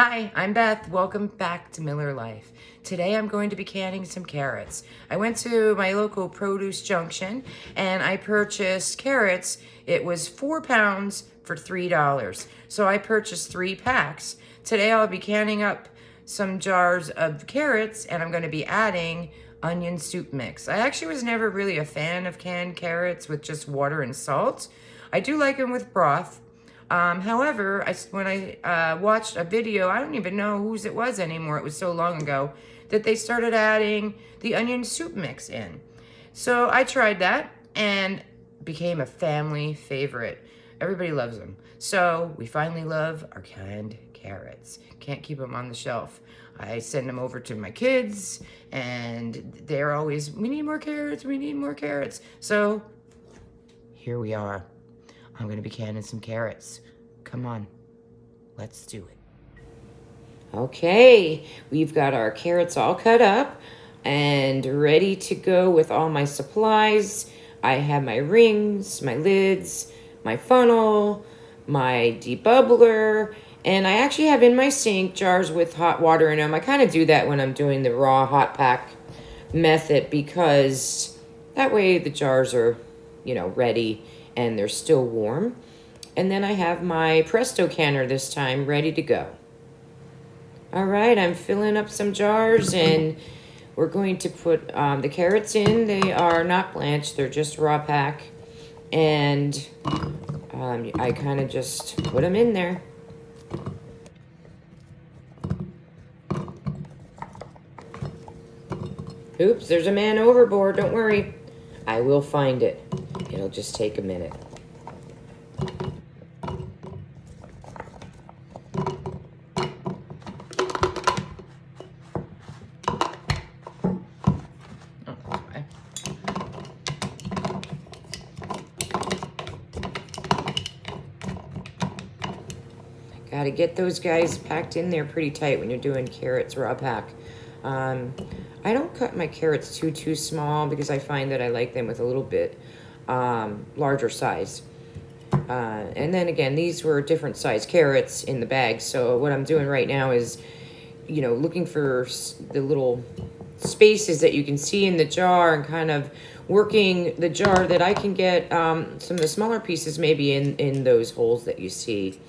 Hi, I'm Beth. Welcome back to Miller Life. Today I'm going to be canning some carrots. I went to my local produce junction and I purchased carrots. It was 4 pounds for $3. So I purchased 3 packs. Today I'll be canning up some jars of carrots and I'm going to be adding onion soup mix. I actually was never really a fan of canned carrots with just water and salt. I do like them with broth. However, when I watched a video, I don't even know whose it was anymore. It was so long ago that they started adding the onion soup mix in. So I tried that and became a family favorite. Everybody loves them. So we finally love our canned carrots. Can't keep them on the shelf. I send them over to my kids and they're always, we need more carrots, we need more carrots. So here we are. I'm gonna be canning some carrots. Come on, let's do it. Okay, we've got our carrots all cut up and ready to go with all my supplies. I have my rings, my lids, my funnel, my debubbler, and I actually have in my sink jars with hot water in them. I kind of do that when I'm doing the raw hot pack method because that way the jars are, ready and they're still warm. And then I have my Presto canner this time ready to go. All right, I'm filling up some jars and we're going to put the carrots in. They are not blanched, they're just raw pack. And I kind of just put them in there. Oops, there's a man overboard, don't worry. I will find it. It'll just take a minute. Got to get those guys packed in there pretty tight when you're doing carrots raw pack. I don't cut my carrots too small because I find that I like them with a little bit larger size. And then again, these were different size carrots in the bag. So what I'm doing right now is, looking for the little spaces that you can see in the jar and kind of working the jar that I can get some of the smaller pieces maybe in those holes that you see.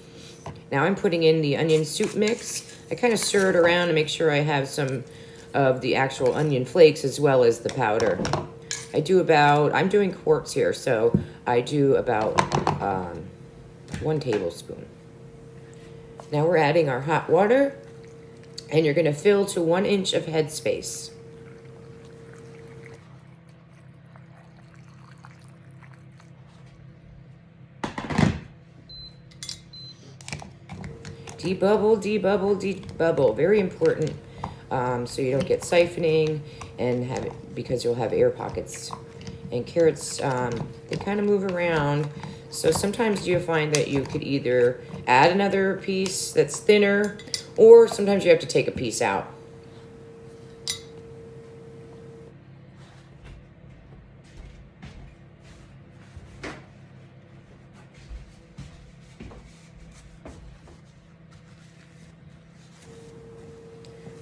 Now I'm putting in the onion soup mix. I kind of stir it around to make sure I have some of the actual onion flakes as well as the powder. I'm doing quarts here, so I do about 1 tablespoon. Now we're adding our hot water, and you're gonna fill to 1 inch of headspace. Debubble, debubble, debubble. Very important, so you don't get siphoning and because you'll have air pockets. And carrots, they kind of move around. So sometimes you'll find that you could either add another piece that's thinner, or sometimes you have to take a piece out.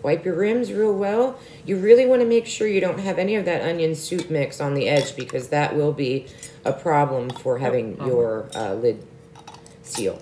Wipe your rims real well. You really want to make sure you don't have any of that onion soup mix on the edge because that will be a problem for having your lid seal.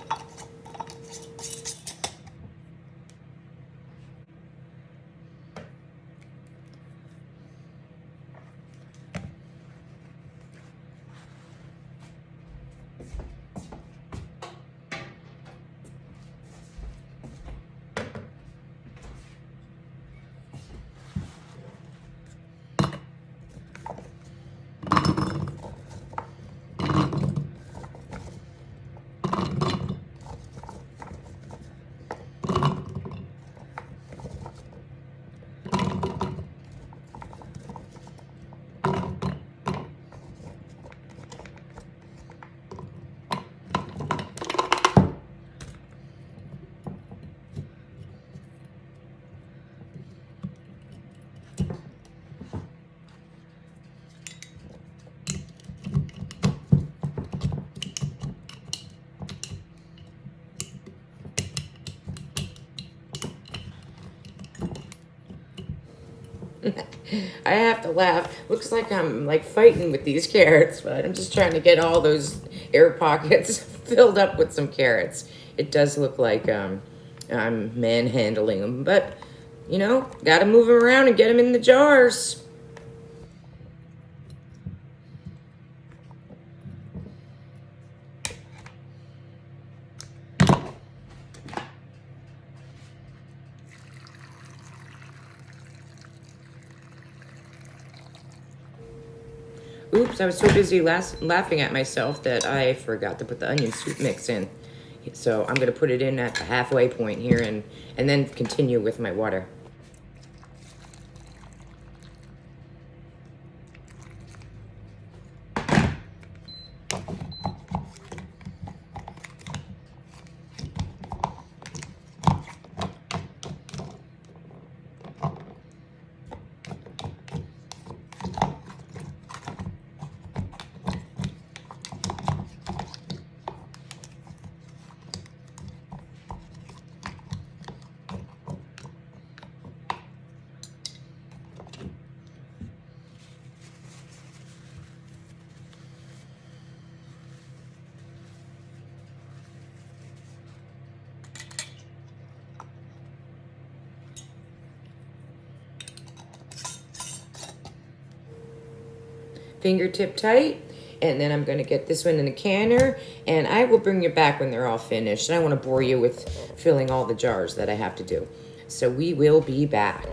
I have to laugh. Looks like I'm like fighting with these carrots, but I'm just trying to get all those air pockets filled up with some carrots. It does look like I'm manhandling them, but you know, gotta move them around and get them in the jars. Oops, I was so busy laughing at myself that I forgot to put the onion soup mix in. So I'm gonna put it in at the halfway point here and then continue with my water. Fingertip tight. And then I'm going to get this one in a canner, and I will bring you back when they're all finished. I don't want to bore you with filling all the jars that I have to do. So we will be back.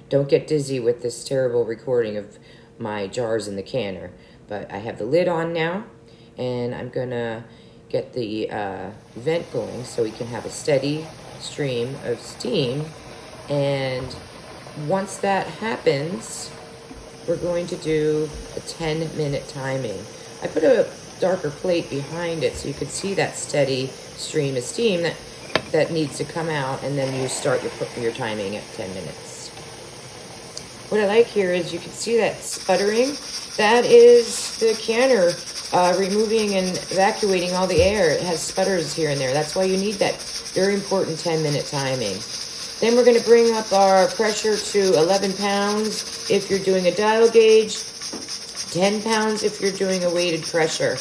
Don't get dizzy with this terrible recording of my jars in the canner. But I have the lid on now, and I'm going to get the vent going so we can have a steady stream of steam. And once that happens, we're going to do a 10-minute timing. I put a darker plate behind it so you could see that steady stream of steam that needs to come out, and then you start your timing at 10 minutes. What I like here is you can see that sputtering. That is the canner removing and evacuating all the air. It has sputters here and there. That's why you need that very important 10-minute timing. Then we're going to bring up our pressure to 11 pounds if you're doing a dial gauge, 10 pounds if you're doing a weighted pressure.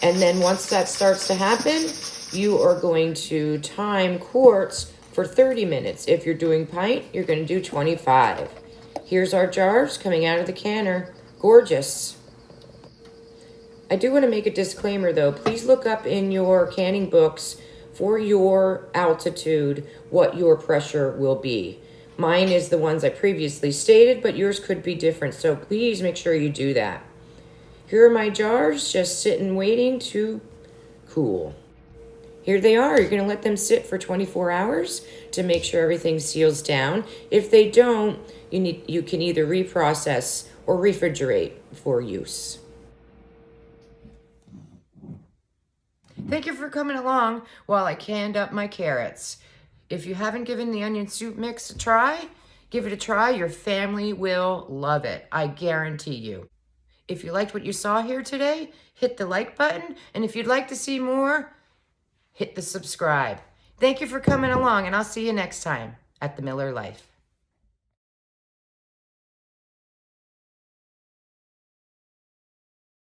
And then once that starts to happen, you are going to time quarts for 30 minutes. If you're doing pint, you're going to do 25. Here's our jars coming out of the canner. Gorgeous. I do want to make a disclaimer though. Please look up in your canning books for your altitude what your pressure will be. Mine is the ones I previously stated, but yours could be different, so please make sure you do that. Here are my jars, just sitting waiting to cool. Here they are. You're going to let them sit for 24 hours to make sure everything seals down. If they don't, you can either reprocess or refrigerate for use. Thank you for coming along while I canned up my carrots. If you haven't given the onion soup mix a try, give it a try. Your family will love it. I guarantee you. If you liked what you saw here today, hit the like button. And if you'd like to see more, hit the subscribe. Thank you for coming along, and I'll see you next time at The Miller Life.